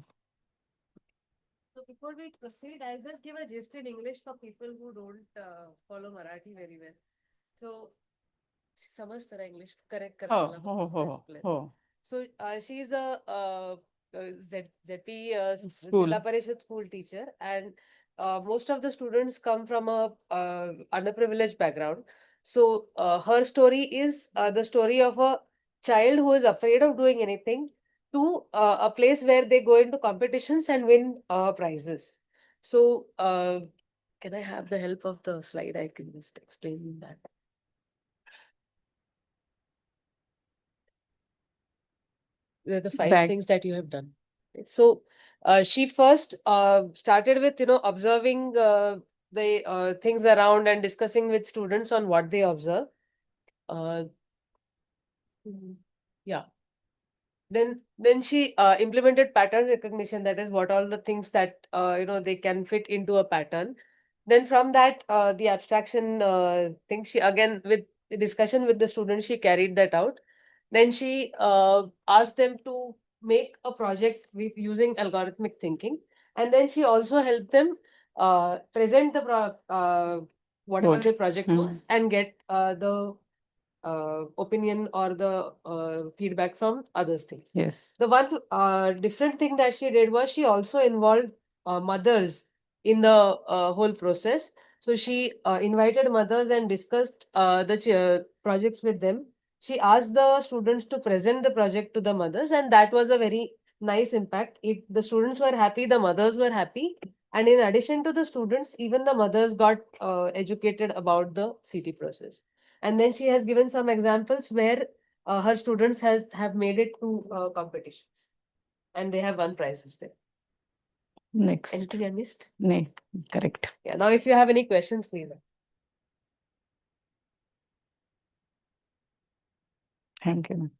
So before we proceed, I'll just give a gist in English for people who don't follow Marathi very well. So समजतं ना English correct
हो
करा
हो
मला
हो
फक्त.
हो.
So she is a ZP
School.
Jilla Parishad school teacher, and most of the students come from a underprivileged background. So her story is the story of a child who is afraid of doing anything to a place where they go into competitions and win prizes. So can I have the help of the slide? I can just explain that. The 5 things that you have done. So she first started with observing the things around and discussing with students on what they observe. Yeah. Then she implemented pattern recognition. That is what all the things that they can fit into a pattern. Then from that, the abstraction thing, she again with the discussion with the students, she carried that out. Then she asked them to make a project with using algorithmic thinking, and then she also helped them present the whatever the project was and get the opinion or the feedback from other things.
Yes.
The one different thing that she did was she also involved mothers in the whole process. So she invited mothers and discussed the projects with them. She asked the students to present the project to the mothers, and that was a very nice impact. The students were happy, the mothers were happy, And in addition to the students, even the mothers got educated about the CT process. And then she has given some examples where her students have made it to competitions and they have won prizes there.
Next.
Anything I missed?
Next. Correct.
Yeah. Now, if you have any questions, please.
Thank you, ma'am.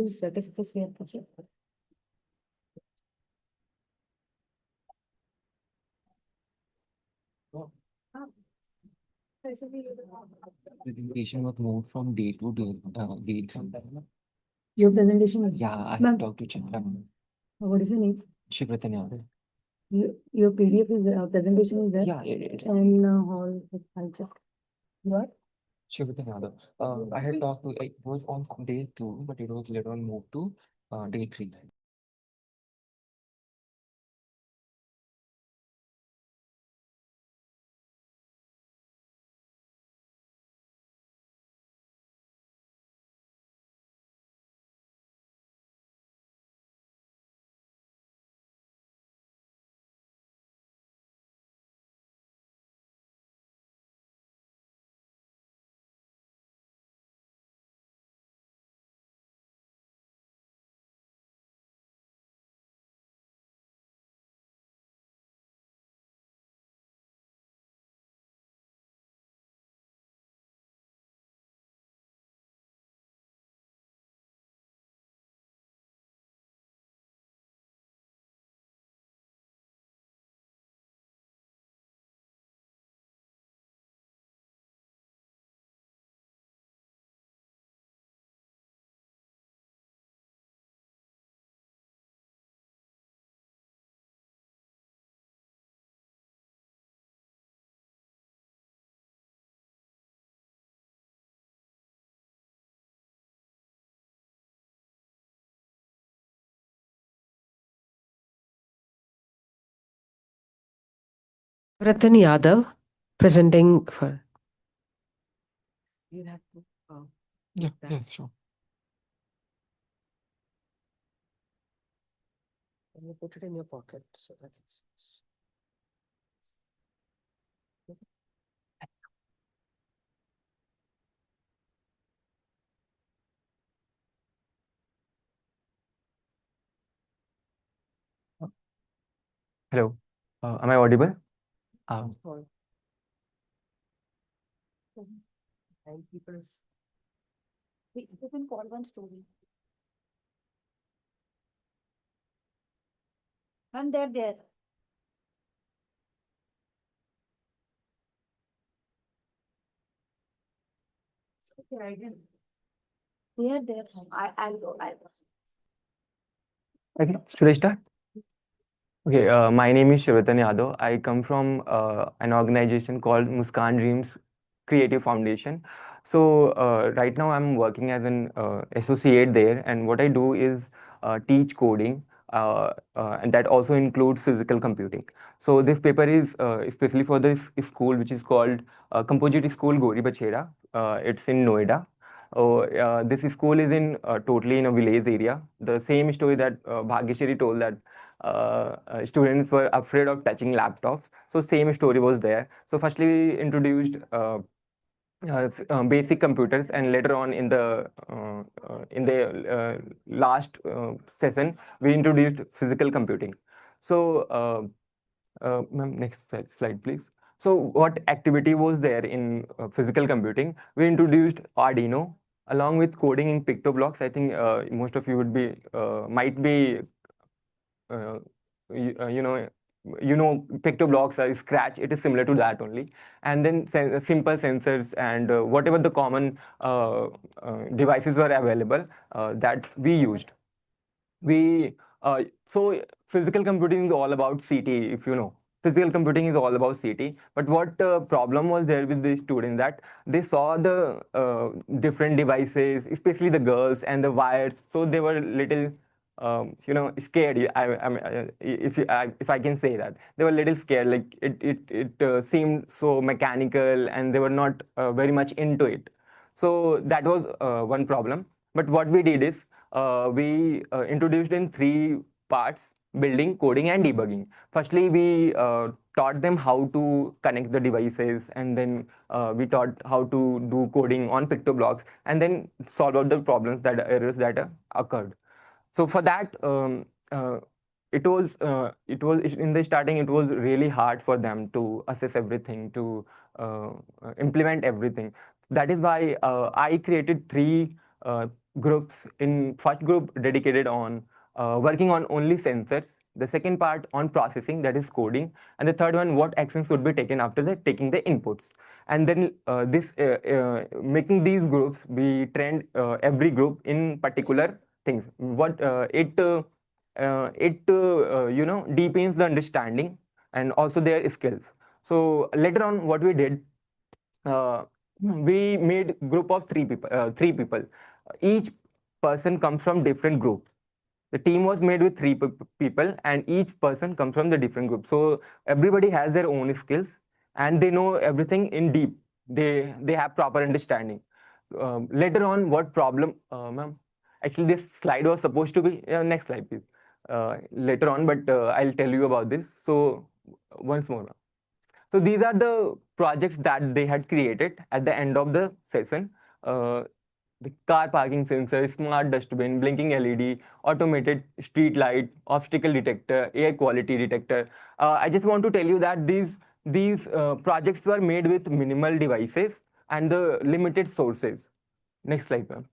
Certificates we have to check.
Presentation was moved from day to day, day three.
Your presentation is.
Yeah, I
Ma'am.
talked to Chitra.
What is your name?
Shivratanya.
Your PDF is there, presentation is there?
Yeah, it
And hall, I'll check. What?
Shivratanya. I had talked to, it was on day 2, but it was later on moved to day 3.
Ratan Yadav presenting for. You have to.
Yeah,
that.
yeah, sure.
And you put it in your pocket so that it's.
Hello, am I audible?
Small. Timekeepers.
You can call one story. And they're there.
Okay, I did.
They are there. I'll go.
Okay, should I start? Okay, my name is Shivatan Yadav. I come from an organization called Muskan Dreams Creative Foundation. So right now I'm working as an associate there, and what I do is teach coding, and that also includes physical computing. So this paper is especially for the school which is called Composite School Gori Bachera. It's in Noida. Oh, this school is in totally in a village area. The same story that Bhagyashri told, that students were afraid of touching laptops. So same story was there. So firstly we introduced basic computers, and later on in the last session we introduced physical computing. So ma'am, next slide please. So what activity was there in physical computing? We introduced Arduino along with coding in PictoBlocks. I think most of you would be might be you know PictoBlocks are Scratch. It is similar to that only. And then simple sensors and whatever the common devices were available that we used. We so physical computing is all about CT, if you know. Physical computing is all about CT. But what problem was there with the students, that they saw the different devices, especially the girls, and the wires. So they were little
scared. If I can say that, they were a little scared. Like it seemed so mechanical, and they were not very much into it. So that was one problem. But what we did is we introduced in three parts: building, coding, and debugging. Firstly, we taught them how to connect the devices, and then we taught how to do coding on PictoBlocks, and then solve out the problems, that errors that occurred. So for that, it was in the starting, it was really hard for them to assess everything, to implement everything. That is why I created three groups. In first group dedicated on working on only sensors, the second part on processing, that is coding, and the third one, what actions should be taken after taking the inputs. And then making these groups, we trained every group in particular things. What deepens the understanding and also their skills. So later on, what we did, we made group of three people. Each person comes from different group. The team was made with three people, and each person comes from the different group. So everybody has their own skills, and they know everything in deep. They have proper understanding. Later on, what problem, ma'am? Actually, this slide was supposed to be next slide, please. Later on, but I'll tell you about this. So once more, ma'am. So these are the projects that they had created at the end of the session. The car parking sensor, smart dustbin, blinking LED, automated street light, obstacle detector, air quality detector. I just want to tell you that these projects were made with minimal devices and the limited sources. Next slide, ma'am.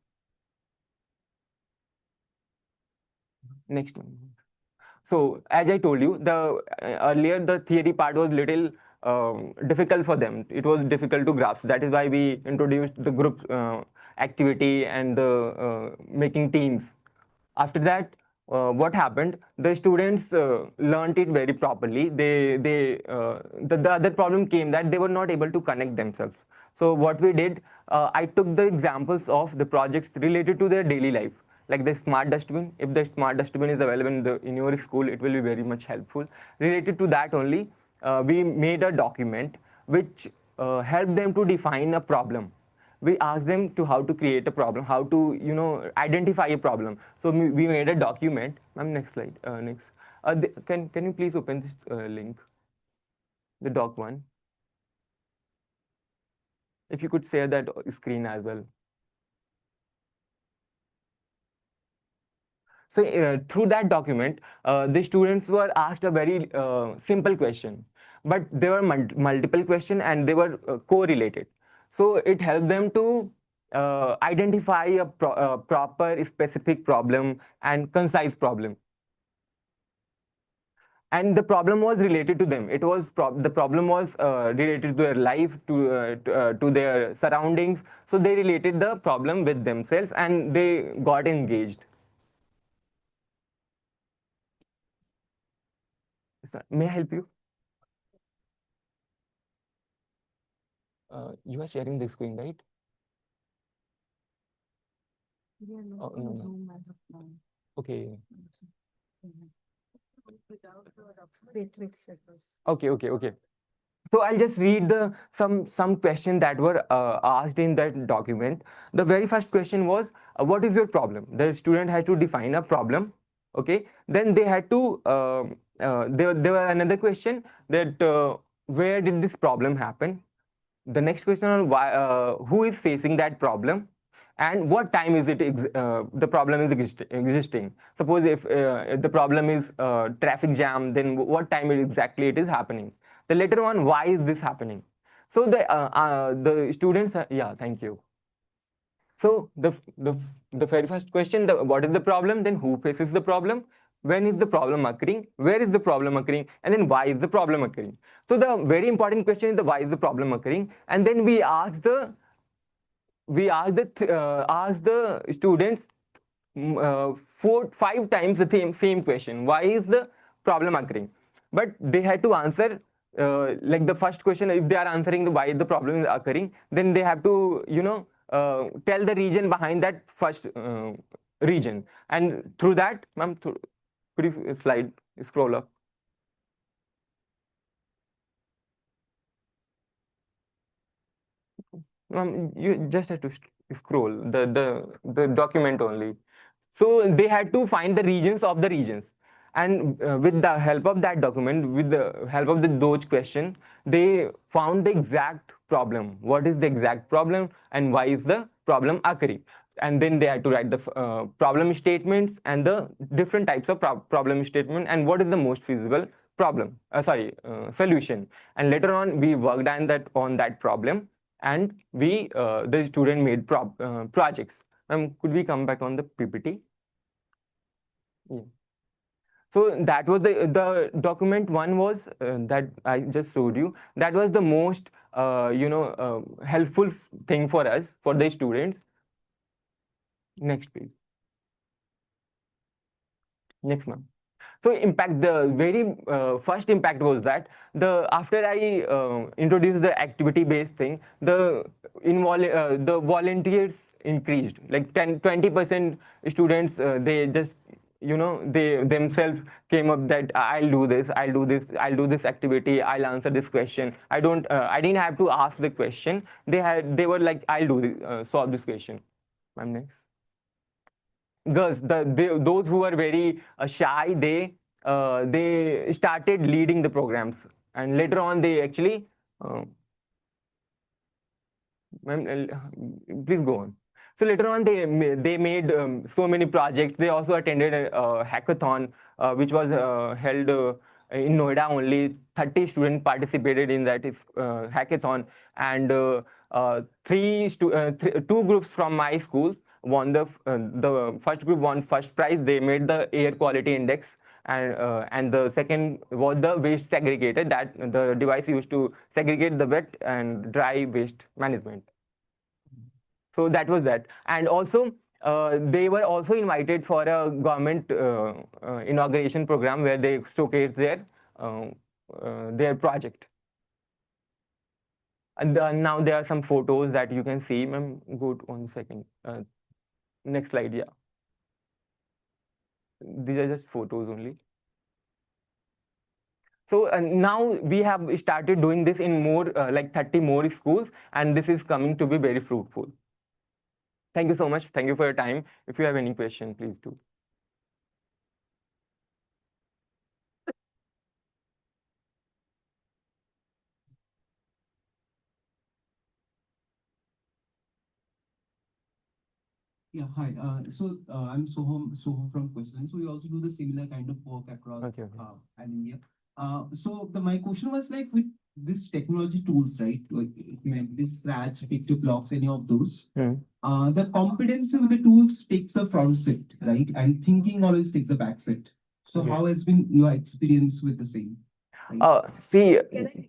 Next one. So as I told you, earlier the theory part was little difficult for them. It was difficult to grasp. That is why we introduced the group activity and the making teams. After that, what happened? The students learned it very properly. The other problem came that they were not able to connect themselves. So what we did, I took the examples of the projects related to their daily life, like the smart dustbin. If the smart dustbin is available in your school, it will be very much helpful. Related to that only, we made a document which helped them to define a problem. We asked them to how to create a problem, how to identify a problem. So we made a document. Ma'am, next slide. Next. Can you please open this link, the doc one? If you could share that screen as well. So through that document, the students were asked a very simple question, but there were multiple questions and they were correlated. So it helped them to identify a proper specific problem and concise problem. And the problem was related to them. It was the problem was related to their life, to their surroundings. So they related the problem with themselves and they got engaged. May I help you? You are sharing the screen, right? Oh, no. Okay. Okay. So I'll just read some questions that were asked in that document. The very first question was, what is your problem? The student has to define a problem. Okay. Then they had to, there was another question that where did this problem happen? The next question on why, who is facing that problem, and what time is it the problem is existing. Suppose if the problem is traffic jam, then what time exactly it is happening. The later one, why is this happening? So the students, yeah, thank you. So the very first question, what is the problem, then who faces the problem, when is the problem occurring, where is the problem occurring, and then why is the problem occurring. So the very important question is the why is the problem occurring, and then we ask the students 4-5 times the same question, why is the problem occurring. But they had to answer like the first question. If they are answering the why the problem is occurring, then they have to tell the reason behind that first region. And through that, ma'am, could you scroll up? You just have to scroll the document only. So they had to find the regions of the regions. And with the help of that document, with the help of those questions, they found the exact problem. What is the exact problem and why is the problem occurring? And then they had to write the problem statements and the different types of problem statement and what is the most feasible solution. And later on, we worked on that problem, and the student made projects. Could we come back on the PPT? Yeah. So that was the document one was that I just showed you. That was the most helpful thing for us, for the students. Next please. Next, ma'am. So impact, the very first impact was that after I introduced the activity based thing, the volunteers increased, like 20% students, they just they themselves came up that I'll do this activity, I'll answer this question. I didn't have to ask the question. They were like, I'll solve this question. Ma'am, next. Girls, those who were very shy, they started leading the programs, and later on they actually please go on. So later on they made so many projects. They also attended a hackathon which was held in Noida. Only 30 students participated in that hackathon, and two groups from my school won the first group won first prize. They made the air quality index, and the second was the waste segregator, that the device used to segregate the wet and dry waste management. So that was that. And also they were also invited for a government inauguration program where they showcased their project. And now there are some photos that you can see. Ma'am, go to 1 second. Next slide, yeah. These are just photos only. So now we have started doing this in more like 30 more schools, and this is coming to be very fruitful. Thank you so much. Thank you for your time. If you have any question, please do.
Yeah, hi. I'm Soham from Queensland. So we also do the similar kind of work across and India. My question was like, with this technology tools, right? Like this Scratch, Picture Blocks, any of those. The competency with the tools takes a front seat, right? And thinking always takes a back seat. So how has been your experience with the same?
See.
Can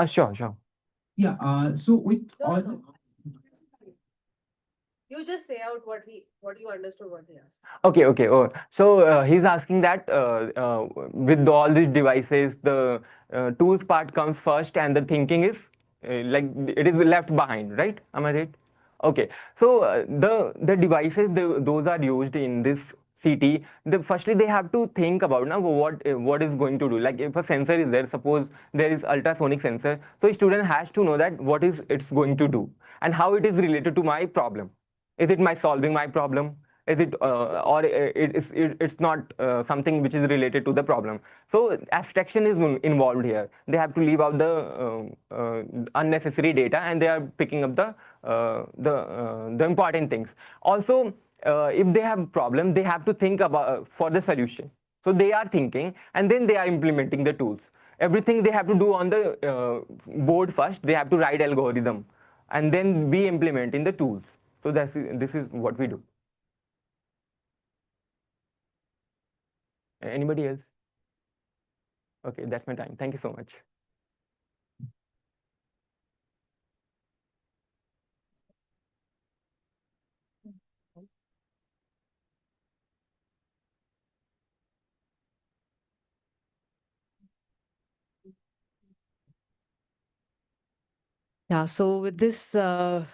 Sure.
Yeah. So with all.
You just say out what you understood what he asked.
Okay. Oh, so he's asking that with all these devices, the tools part comes first, and the thinking is like it is left behind, right? Am I right? Okay. So the devices, those are used in this CT. Firstly, they have to think about now what is going to do. Like if a sensor is there, suppose there is ultrasonic sensor, so student has to know that what is it's going to do and how it is related to my problem. Is it solving my problem? Is it or it's not something which is related to the problem? So abstraction is involved here. They have to leave out the unnecessary data, and they are picking up the important things. Also, if they have problem, they have to think about for the solution. So they are thinking, and then they are implementing the tools. Everything they have to do on the board first. They have to write algorithm, and then we implement in the tools. So this is what we do. Anybody else? Okay, that's my time. Thank you so much.
Yeah, so with this,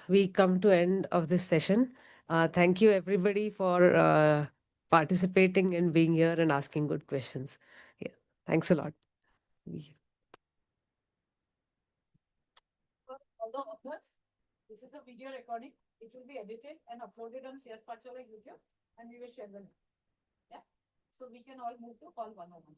we come to end of this session. Thank you everybody for participating and being here and asking good questions. Yeah, thanks a lot.
For all the authors, this is the video recording. It will be edited and uploaded on CSpathshala YouTube, and we will share the link. Yeah. So we can all move to call 101.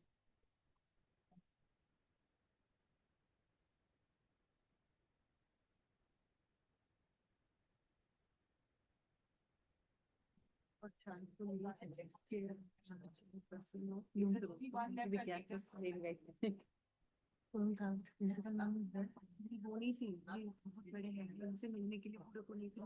कौन था principal नाम बोली सी बहुत बड़े हैं उनसे मिलने के लिए पूरा को लेकर